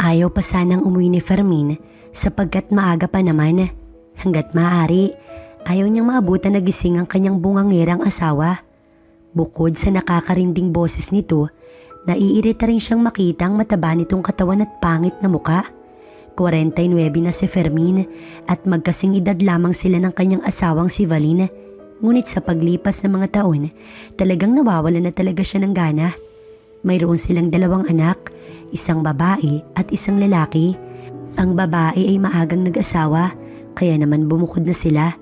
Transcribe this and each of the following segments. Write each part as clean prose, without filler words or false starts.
Ayaw pa sanang umuwi ni Fermin sapagkat maaga pa naman. Hanggat maaari, ayaw niyang maabutan na gising ang kanyang bungangerang asawa. Bukod sa nakakarinding boses nito, naiirita rin siyang makita ang mataba nitong katawan at pangit na muka. 49 na si Fermin at magkasing edad lamang sila ng kanyang asawang si Valin. Ngunit sa paglipas ng mga taon, talagang nawawala na talaga siya ng gana. Mayroon silang 2 anak, isang babae at isang lalaki. Ang babae ay maagang nag-asawa, kaya naman bumukod na sila.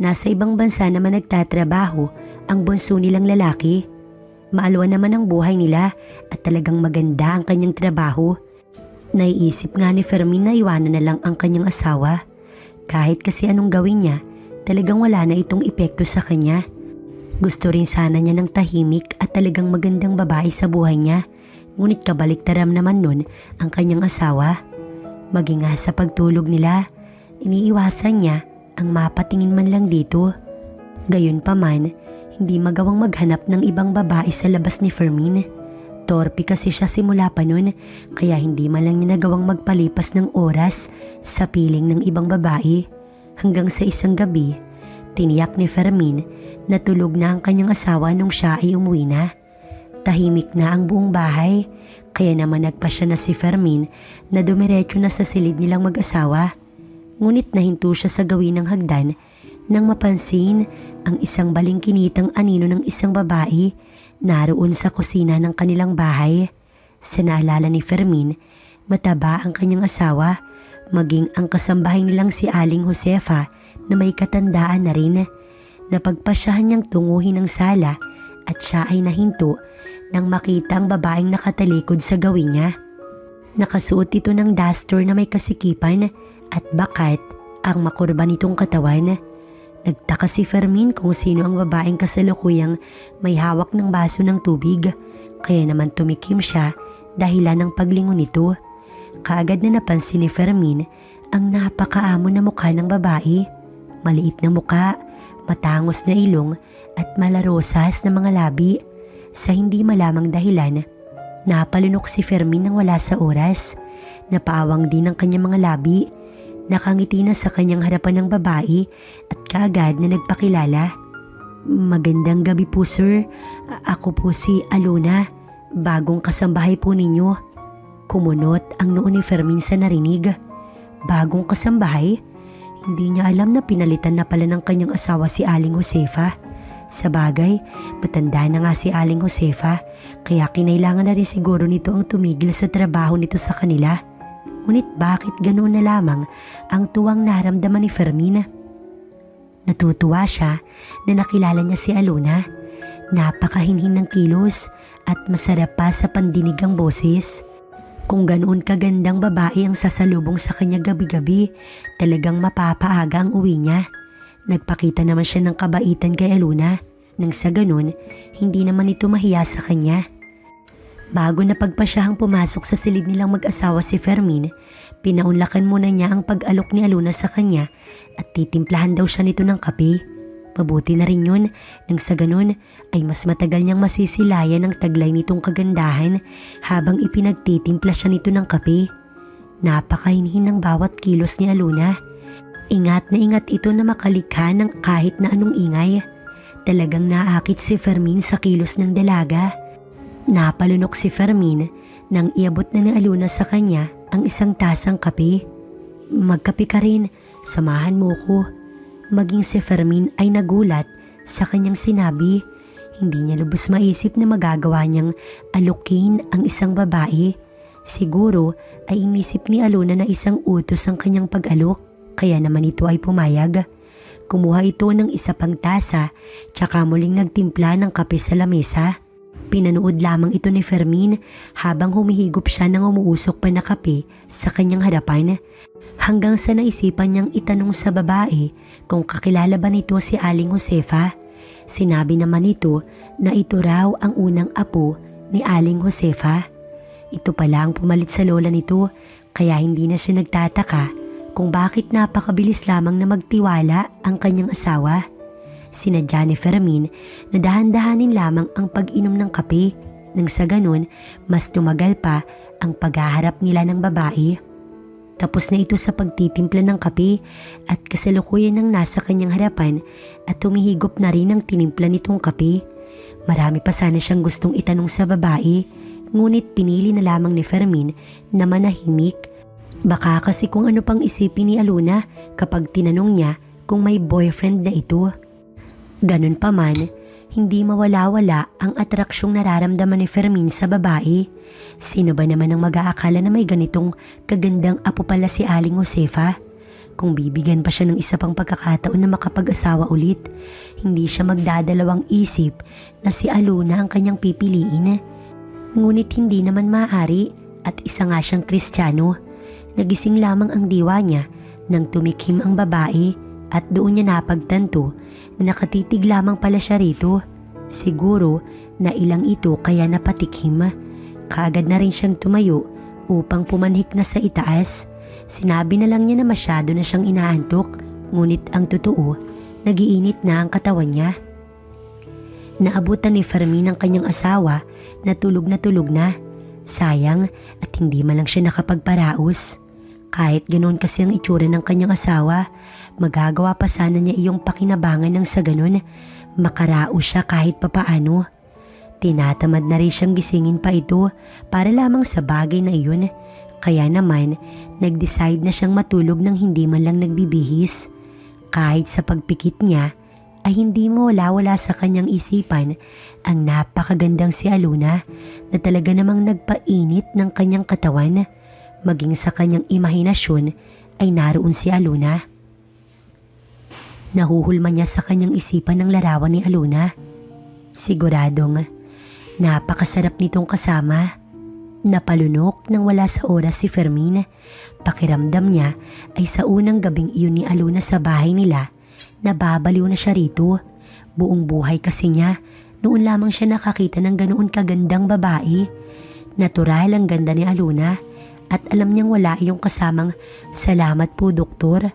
Nasa ibang bansa naman nagtatrabaho ang bunso nilang lalaki. Maalwan naman ang buhay nila at talagang maganda ang kanyang trabaho. Naiisip nga ni Fermin na iwanan na lang ang kanyang asawa. Kahit kasi anong gawin niya, talagang wala na itong epekto sa kanya. Gusto rin sana niya ng tahimik at talagang magandang babae sa buhay niya. Ngunit kabaliktaran naman nun ang kanyang asawa. Maging nga sa pagtulog nila, iniiwasan niya ang mapatingin man lang dito. Gayunpaman, hindi magawang maghanap ng ibang babae sa labas ni Fermin. Torpe kasi siya simula pa nun, kaya hindi man lang niya nagawang magpalipas ng oras sa piling ng ibang babae. Hanggang sa isang gabi, tiniyak ni Fermin na tulog na ang kanyang asawa nung siya ay umuwi na. Tahimik na ang buong bahay, kaya naman nagpasya na si Fermin na dumiretso na sa silid nilang mag-asawa. Ngunit nahinto siya sa gawin ng hagdan nang mapansin ang isang balingkinitang anino ng isang babae naroon sa kusina ng kanilang bahay. Sa naalala ni Fermin, mataba ang kanyang asawa, maging ang kasambahay nilang si Aling Josefa na may katandaan na rin. Napagpasyahan niyang tunguhin ang sala at siya ay nahinto nang makita ang babaeng nakatalikod sa gawin niya. Nakasuot ito ng duster na may kasikipan at bakat ang makurba nitong katawan. Nagtaka si Fermin kung sino ang babaeng kasalukuyang may hawak ng baso ng tubig, kaya naman tumikim siya dahilan ng paglingon nito. Kaagad na napansin ni Fermin ang napakaamo na mukha ng babae. Maliit na muka, matangos na ilong at malarosas na mga labi. Sa hindi malamang dahilan, napalunok si Fermin nang wala sa oras. Napaawang din ang kanyang mga labi. Nakangiti na sa kanyang harapan ng babae at kaagad na nagpakilala. "Magandang gabi po, sir. Ako po si Alona, bagong kasambahay po ninyo." Kumunot ang noo ni Fermin sa narinig. Bagong kasambahay? Hindi niya alam na pinalitan na pala ng kanyang asawa si Aling Josefa. Sa bagay, matanda na nga si Aling Josefa, kaya kinailangan na rin siguro nito ang tumigil sa trabaho nito sa kanila. Ngunit bakit ganoon na lamang ang tuwang naramdaman ni Fermin? Natutuwa siya na nakilala niya si Alona. Napakahinhin ng kilos at masarap pa sa pandinig ang boses. Kung ganoon kagandang babae ang sasalubong sa kanya gabi-gabi, talagang mapapaaga ang uwi niya. Nagpakita naman siya ng kabaitan kay Alona, nang sa ganun, hindi naman ito mahiya sa kanya. Bago na pagpasyahang pumasok sa silid nilang mag-asawa si Fermin, pinaunlakan muna niya ang pag-alok ni Alona sa kanya at titimplahan daw siya nito ng kape. Mabuti na rin yun, nang sa ganun ay mas matagal niyang masisilayan ang taglay nitong kagandahan habang ipinagtitimpla siya nito ng kape. Napakahinhin ng bawat kilos ni Alona. Ingat na ingat ito na makalikha ng kahit na anong ingay. Talagang naakit si Fermin sa kilos ng dalaga. Napalunok si Fermin nang iabot na ni Alona sa kanya ang isang tasang kape. "Magkape ka rin, samahan mo ko." Maging si Fermin ay nagulat sa kanyang sinabi. Hindi niya lubos maisip na magagawa niyang alukin ang isang babae. Siguro ay inisip ni Alona na isang utos ang kanyang pag-alok, kaya naman ito ay pumayag. Kumuha ito ng isa pang tasa, tsaka muling nagtimpla ng kape sa lamesa. Pinanood lamang ito ni Fermin habang humihigop siya ng umuusok pa na kape sa kanyang harapan. Hanggang sa naisipan niyang itanong sa babae kung kakilala ba nito si Aling Josefa. Sinabi naman nito na ito raw ang unang apo ni Aling Josefa. Ito pala ang pumalit sa lola nito, kaya hindi na siya nagtataka kung bakit napakabilis lamang na magtiwala ang kanyang asawa. Sinadya ni Fermin na dahan-dahanin lamang ang pag-inom ng kape, nang sa ganun mas tumagal pa ang paghaharap nila ng babae. Tapos na ito sa pagtitimpla ng kape at kasalukuyan ng nasa kanyang harapan at humihigop na rin ang tinimpla nitong kape. Marami pa sana siyang gustong itanong sa babae, ngunit pinili na lamang ni Fermin na manahimik. Baka kasi kung ano pang isipin ni Aluna kapag tinanong niya kung may boyfriend na ito. Ganun pa man, hindi mawala-wala ang atraksyong nararamdaman ni Fermin sa babae. Sino ba naman ang mag-aakala na may ganitong kagandang apo pala si Aling Josefa? Kung bibigyan pa siya ng isa pang pagkakataon na makapag-asawa ulit, hindi siya magdadalawang isip na si Aluna ang kanyang pipiliin. Ngunit hindi naman maaari at isa nga siyang Kristiyano. Nagising lamang ang diwa niya nang tumikim ang babae at doon niya napagtanto na nakatitig lamang pala siya rito. Siguro na ilang ito kaya napatikim. Kaagad na rin siyang tumayo upang pumanhik na sa itaas. Sinabi na lang niya na masyado na siyang inaantok, ngunit ang totoo, nagiinit na ang katawan niya. Naabutan ni Fermin ang kanyang asawa na tulog na. Sayang at hindi man lang siya nakapagparaos. Kahit ganoon kasi ang itsura ng kanyang asawa, magagawa pa sana niya iyong pakinabangan nang sa ganun, makaraos siya kahit papaano. Tinatamad na rin siyang gisingin pa ito para lamang sa bagay na iyon. Kaya naman, nag-decide na siyang matulog nang hindi man lang nagbibihis. Kahit sa pagpikit niya, ay hindi mawala-wala sa kanyang isipan ang napakagandang si Aluna na talaga namang nagpainit ng kanyang katawan. Maging sa kanyang imahinasyon ay naroon si Aluna. Nahuhulma niya sa kanyang isipan ng larawan ni Aluna. Siguradong napakasarap nitong kasama. Napalunok nang wala sa oras si Fermin. Pakiramdam niya ay sa unang gabing iyon ni Aluna sa bahay nila, nababaliw na siya rito. Buong buhay kasi niya, noon lamang siya nakakita ng ganoon kagandang babae. Natural ang ganda ni Aluna at alam niyang wala iyong kasamang "Salamat po, doktor."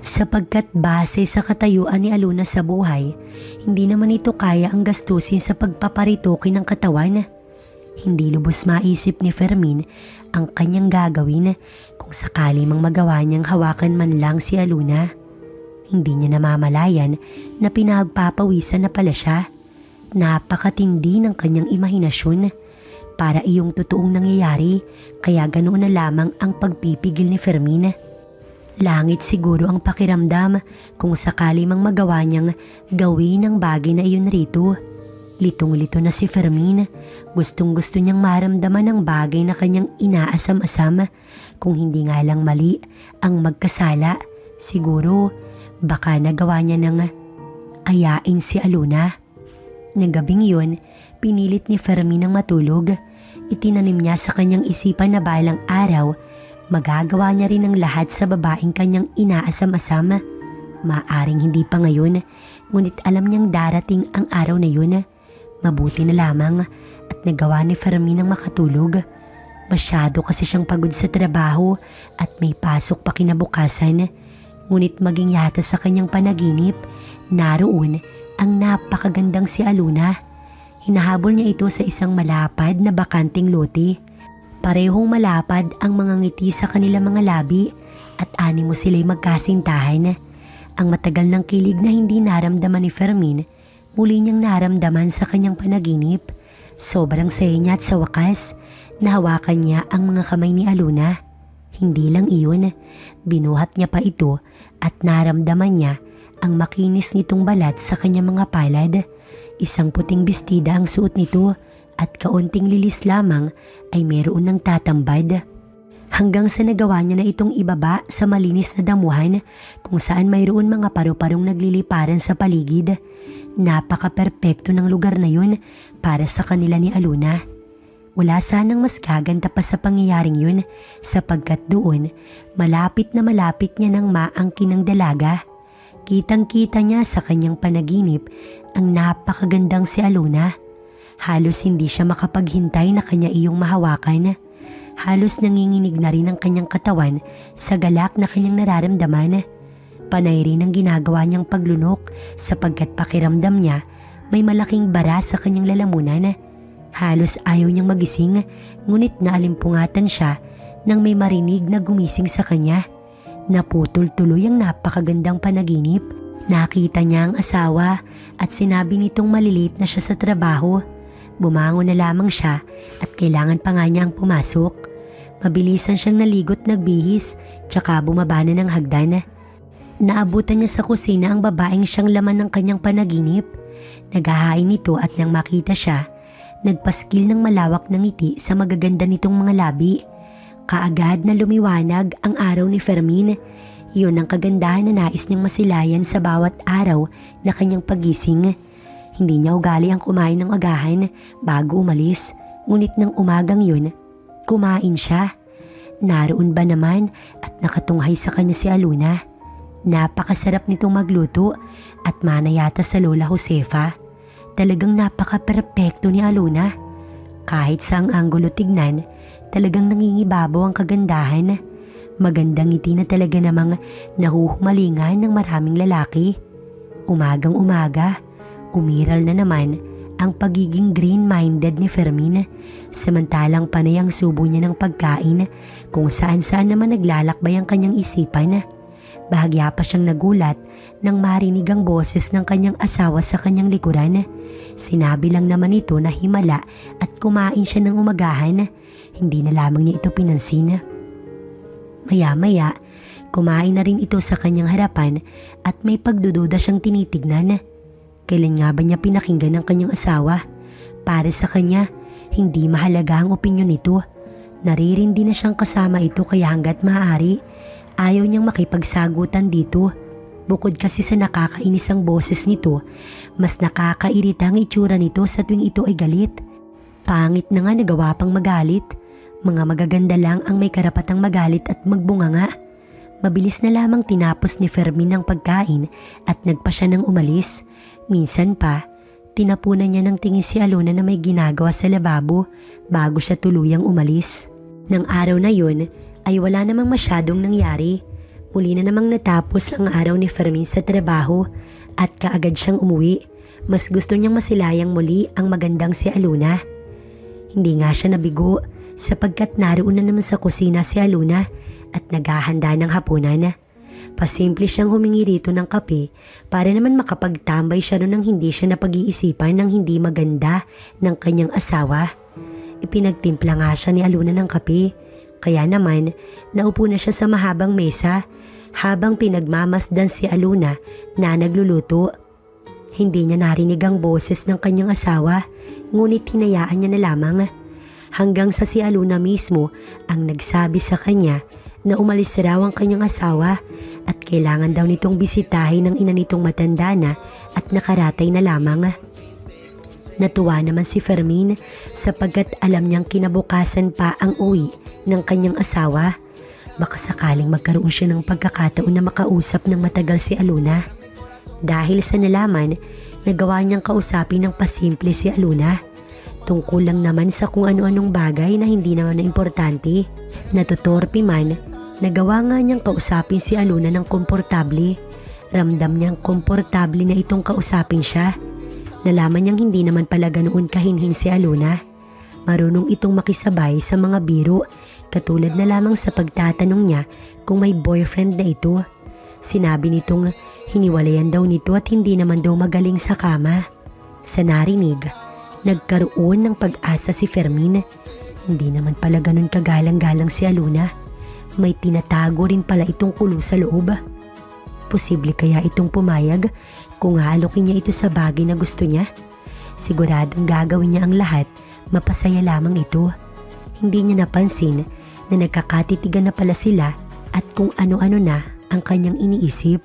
Sapagkat base sa katayuan ni Aluna sa buhay, hindi naman ito kaya ang gastusin sa pagpaparitoke ng katawan. Hindi lubos maisip ni Fermin ang kanyang gagawin kung sakali mang magawa niyang hawakan man lang si Aluna. Hindi niya namamalayan na pinagpapawisan na pala siya. Napakatindi ng kanyang imahinasyon. Para iyong totoong nangyayari, kaya ganoon na lamang ang pagpipigil ni Fermin. Langit siguro ang pakiramdam kung sakali mang magawa niyang gawin ang bagay na iyon rito. Litong-lito na si Fermin. Gustong-gusto niyang maramdaman ang bagay na kanyang inaasam-asam. Kung hindi nga lang mali ang magkasala, siguro baka nagawa niya ng ayain si Aluna. Nang gabing yun, pinilit ni Fermin ang matulog. Itinanim niya sa kanyang isipan na balang araw, magagawa niya rin ang lahat sa babaeng kanyang inaasam-asam. Maaring hindi pa ngayon, ngunit alam niyang darating ang araw na yun. Mabuti na lamang at nagawa ni Fermin ang makatulog. Masyado kasi siyang pagod sa trabaho at may pasok pa kinabukasan. Ngunit maging yata sa kanyang panaginip, naroon ang napakagandang si Aluna. Hinahabol niya ito sa isang malapad na bakanting lote. Parehong malapad ang mga ngiti sa kanilang mga labi at animo sila'y magkasintahan. Ang matagal ng kilig na hindi naramdaman ni Fermin, muli niyang naramdaman sa kanyang panaginip. Sobrang saya niya at sa wakas, nahawakan niya ang mga kamay ni Aluna. Hindi lang iyon, binuhat niya pa ito at naramdaman niya ang makinis nitong balat sa kanyang mga palad. Isang puting bestida ang suot nito at kaunting lilis lamang ay meron ng tatambad. Hanggang sa nagawa niya na itong ibaba sa malinis na damuhan kung saan mayroon mga paru-parong nagliliparan sa paligid. Napaka-perpekto ng lugar na yun para sa kanila ni Aluna. Wala sanang mas gaganda pa sa pangyayaring yun sapagkat doon malapit na malapit niya ng maangkin ng dalaga. Kitang-kita niya sa kanyang panaginip ang napakagandang si Aluna. Halos hindi siya makapaghintay na kanya iyong mahawakan. Halos nanginginig na rin ang kanyang katawan sa galak na kanyang nararamdaman. Panay rin ang ginagawa niyang paglunok sapagkat pakiramdam niya may malaking bara sa kanyang lalamunan. Halos ayaw niyang magising Ngunit naalimpungatan siya nang may marinig na gumising sa kanya. Naputol tuloy ang napakagandang panaginip. Nakita niya ang asawa at sinabi nitong malilate na siya sa trabaho. Bumangon na lamang siya at kailangan pa nga niyang pumasok. Mabilisan siyang naligot, nagbihis, tsaka bumaba na ng hagdan. Naabutan niya sa kusina ang babaeng siyang laman ng kanyang panaginip. Naghahain nito at nang makita siya, nagpaskil ng malawak na ngiti sa magaganda nitong mga labi. Kaagad na lumiwanag ang araw ni Fermin. Iyon ang kagandahan na nais niyang masilayan sa bawat araw na kanyang pagising. Hindi niya ugali ang kumain ng agahan bago umalis, ngunit ng umagang yun, kumain siya. Naroon ba naman at nakatunghay sa kanya si Aluna. Napakasarap nitong magluto at mana yata sa Lola Josefa. Talagang napaka-perpekto ni Aluna. Kahit sa ang anggulo tignan, talagang nangingibabaw ang kagandahan. Magandang ngiti na talaga namang nahuhumalingan ng maraming lalaki. Umagang umaga, umiral na naman ang pagiging green-minded ni Fermin. Samantalang panay ang subo niya ng pagkain kung saan-saan naman naglalakbay ang kanyang isipan. Bahagya pa siyang nagulat nang marinig ang boses ng kanyang asawa sa kanyang likuran. Sinabi lang naman ito na himala at kumain siya ng umagahan. Hindi na lamang niya ito pinansin. Maya-maya, kumain na rin ito sa kanyang harapan at may pagdududa siyang tinitignan. Kailan nga ba niya pinakinggan ng kanyang asawa? Para sa kanya, hindi mahalaga ang opinyon nito. Naririndi na siyang kasama ito kaya hanggat maaari, ayaw niyang makipagsagutan dito. Bukod kasi sa nakakainis ang boses nito, mas nakakairita ang itsura nito sa tuwing ito ay galit. Pangit na nga nagawa pang magalit. Mga magaganda lang ang may karapatang magalit at magbunganga. Mabilis na lamang tinapos ni Fermin ang pagkain at nagpa siya ng umalis. Minsan pa, tinapunan niya ng tingin si Alona na may ginagawa sa lababo bago siya tuluyang umalis. Nang araw na yun ay wala namang masyadong nangyari. Muli na namang natapos ang araw ni Fermin sa trabaho at kaagad siyang umuwi. Mas gusto niyang masilayang muli ang magandang si Alona. Hindi nga siya nabigo sapagkat naroon na naman sa kusina si Aluna at naghahanda ng hapunan. Pasimple siyang humingi rito ng kape para naman makapagtambay siya nang hindi siya napag-iisipan ng hindi maganda ng kanyang asawa. Ipinagtimpla nga siya ni Aluna ng kape, kaya naman naupo na siya sa mahabang mesa habang pinagmamasdan si Aluna na nagluluto. Hindi niya narinig ang boses ng kanyang asawa, ngunit hinayaan niya na lamang. Hanggang sa si Aluna mismo ang nagsabi sa kanya na umalis raw ang kanyang asawa at kailangan daw nitong bisitahin ng ina nitong matanda na at nakaratay na lamang. Natuwa naman si Fermin sapagkat alam niyang kinabukasan pa ang uwi ng kanyang asawa. Baka sakaling magkaroon siya ng pagkakataon na makausap ng matagal si Aluna. Dahil sa nalaman, nagawa niyang kausapin ng pasimple si Aluna. Tungkol lang naman sa kung ano-anong bagay na hindi naman na importante. Natutorpe man, nagawa nga niyang kausapin si Aluna ng komportable. Ramdam niyang komportable na itong kausapin siya. Nalaman niyang hindi naman pala ganoon kahinhin si Aluna. Marunong itong makisabay sa mga biro, katulad na lamang sa pagtatanong niya kung may boyfriend na ito. Sinabi nitong hiniwalayan daw nito at hindi naman daw magaling sa kama. Sa narinig, nagkaroon ng pag-asa si Fermin. Hindi naman pala ganun kagalang-galang si Aluna. May tinatago rin pala itong kulo sa loob. Posible kaya itong pumayag kung haalokin niya ito sa bagay na gusto niya? Siguradong gagawin niya ang lahat, mapasaya lamang ito. Hindi niya napansin na nagkakatitigan na pala sila at kung ano-ano na ang kanyang iniisip.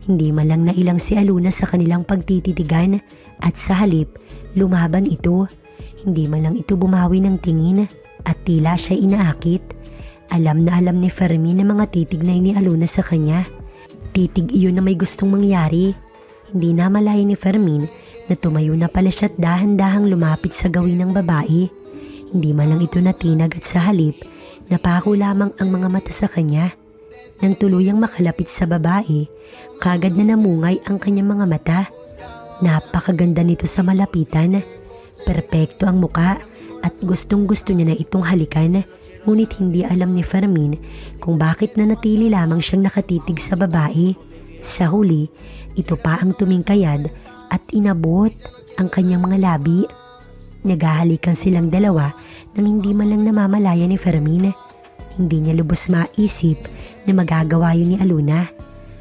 Hindi man lang nailang si Aluna sa kanilang pagtititigan at sa halip, lumaban ito. Hindi man lang ito bumawi ng tingin at tila siya inaakit. Alam na alam ni Fermin na mga titignay ni Aluna sa kanya. Titig iyon na may gustong mangyari. Hindi na malaya ni Fermin na tumayo na pala siya at dahan-dahang lumapit sa gawin ng babae. Hindi man lang ito natinag at sa halip, napako lamang ang mga mata sa kanya. Nang tuluyang makalapit sa babae, kagad na namungay ang kanyang mga mata. Napakaganda nito sa malapitan. Perpekto ang muka at gustong gusto niya na itong halikan. Ngunit hindi alam ni Fermin kung bakit nanatili lamang siyang nakatitig sa babae. Sa huli, ito pa ang tumingkayad at inabot ang kanyang mga labi. Naghahalikan silang dalawa nang hindi man lang namamalaya ni Fermin. Hindi niya lubos maisip na magagawa yun ni Aluna.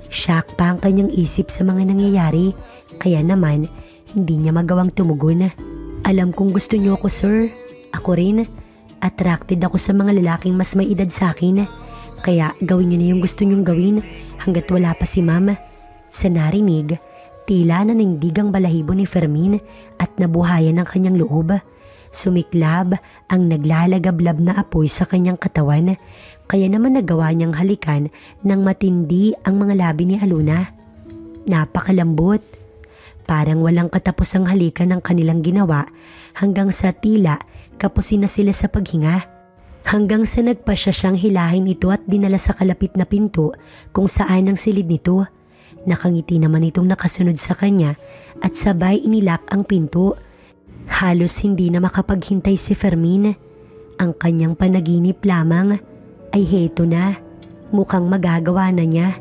Shock pa ang kanyang isip sa mga nangyayari, kaya naman hindi niya magawang tumugon. Alam kong gusto niyo ako, sir. Ako rin. Attracted ako sa mga lalaking mas may edad sa akin. Kaya gawin niyo na yung gusto niyong gawin hanggat wala pa si mama. Sa narinig, tila nanindig ang balahibo ni Fermin at nabuhayan ang kanyang loob. Sumiklab ang naglalagablab na apoy sa kanyang katawan, kaya naman nagawa niyang halikan ng matindi ang mga labi ni Aluna. Napakalambot. Parang walang katapusang halikan ng kanilang ginawa hanggang sa tila kapusin na sila sa paghinga. Hanggang sa nagpasya siyang hilahin ito at dinala sa kalapit na pinto kung saan ang silid nito. Nakangiti naman itong nakasunod sa kanya at sabay inilak ang pinto. Halos hindi na makapaghintay si Fermin. Ang kanyang panaginip lamang ay heto na. Mukhang magagawa na niya.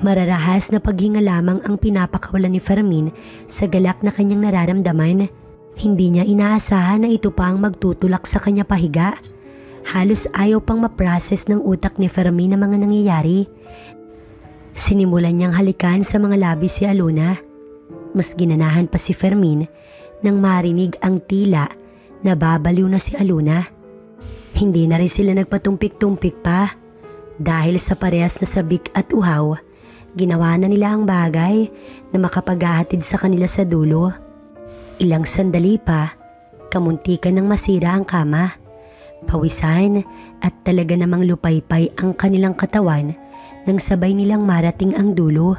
Mararahas na paghinga lamang ang pinapakawalan ni Fermin sa galak na kanyang nararamdaman. Hindi niya inaasahan na ito pa ang magtutulak sa kanya pahiga. Halos ayaw pang maprocess ng utak ni Fermin ang mga nangyayari. Sinimulan niyang halikan sa mga labi si Aluna. Mas ginanahan pa si Fermin nang marinig ang tila na babaliw na si Aluna. Hindi na rin sila nagpatumpik-tumpik pa. Dahil sa parehas na sabik at uhaw, ginawa na nila ang bagay na makapaghahatid sa kanila sa dulo. Ilang sandali pa, kamuntikan ng masira ang kama. Pawisan at talaga namang lupaypay ang kanilang katawan nang sabay nilang marating ang dulo.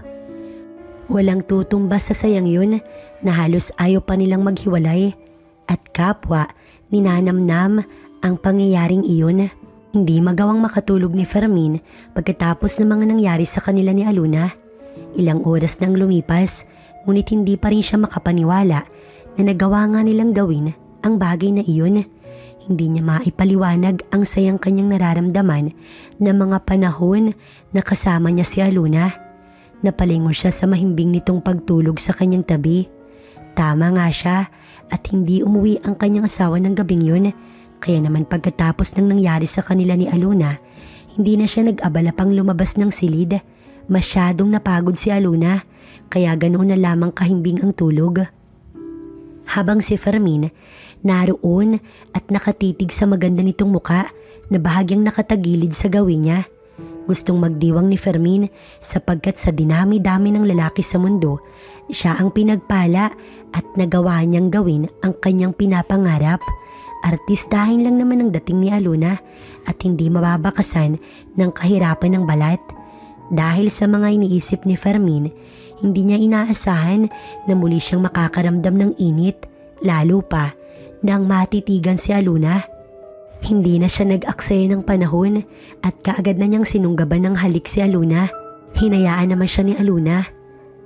Walang tutumba sa sayang yun na halos ayaw pa nilang maghiwalay at kapwa ninanamnam ang pangyayaring iyon. Hindi magawang makatulog ni Fermin pagkatapos ng mga nangyari sa kanila ni Aluna. Ilang oras nang lumipas, ngunit hindi pa rin siya makapaniwala na nagawa nga nilang gawin ang bagay na iyon. Hindi niya maipaliwanag ang sayang kanyang nararamdaman na mga panahon na kasama niya si Aluna. Napalingon siya sa mahimbing nitong pagtulog sa kanyang tabi. Tama nga siya at hindi umuwi ang kanyang asawa ng gabing yun. Kaya naman pagkatapos ng nangyari sa kanila ni Aluna, hindi na siya nag-abala pang lumabas ng silid. Masyadong napagod si Aluna, kaya ganoon na lamang kahimbing ang tulog. Habang si Fermin naroon at nakatitig sa maganda nitong muka na bahagyang nakatagilid sa gawin niya. Gustong magdiwang ni Fermin sapagkat sa dinami-dami ng lalaki sa mundo, siya ang pinagpala at nagawa niyang gawin ang kanyang pinapangarap. Artistahin lang naman ang dating ni Aluna at hindi mababakasan ng kahirapan ng balat. Dahil sa mga iniisip ni Fermin, hindi niya inaasahan na muli siyang makakaramdam ng init, lalo pa nang matitigan si Aluna. Hindi na siya nag-aksaya ng panahon at kaagad na niyang sinunggaban ng halik si Aluna. Hinayaan naman siya ni Aluna.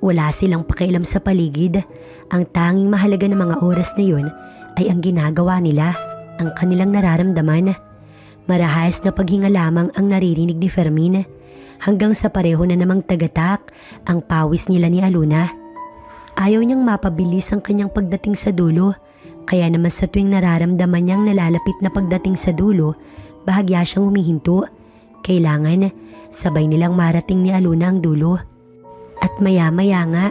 Wala silang pakialam sa paligid. Ang tanging mahalaga ng mga oras na yun ay ang ginagawa nila, ang kanilang nararamdaman. Marahas na paghinga lamang ang naririnig ni Fermin hanggang sa pareho na namang tagatak ang pawis nila ni Aluna. Ayaw niyang mapabilis ang kanyang pagdating sa dulo, kaya naman sa tuwing nararamdaman niyang nalalapit na pagdating sa dulo, bahagya siyang humihinto. Kailangan sabay nilang marating ni Aluna ang dulo. At maya-maya nga,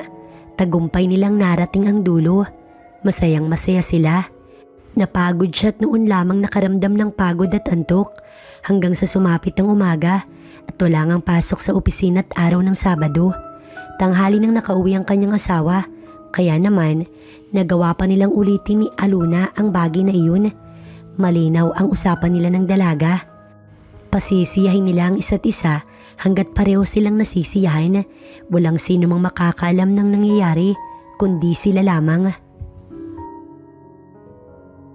tagumpay nilang narating ang dulo. Masayang masaya sila. Napagod siya at noon lamang nakaramdam ng pagod at antok hanggang sa sumapit ng umaga at wala ngang pasok sa opisina at araw ng Sabado. Tanghali nang nakauwi ang kanyang asawa, kaya naman nagawa pa nilang ulitin ni Aluna ang bagay na iyon. Malinaw ang usapan nila ng dalaga. Pasisiyahin nila ang isa't isa hanggat pareho silang nasisiyahan. Walang sino mang makakaalam ng nangyayari kundi sila lamang.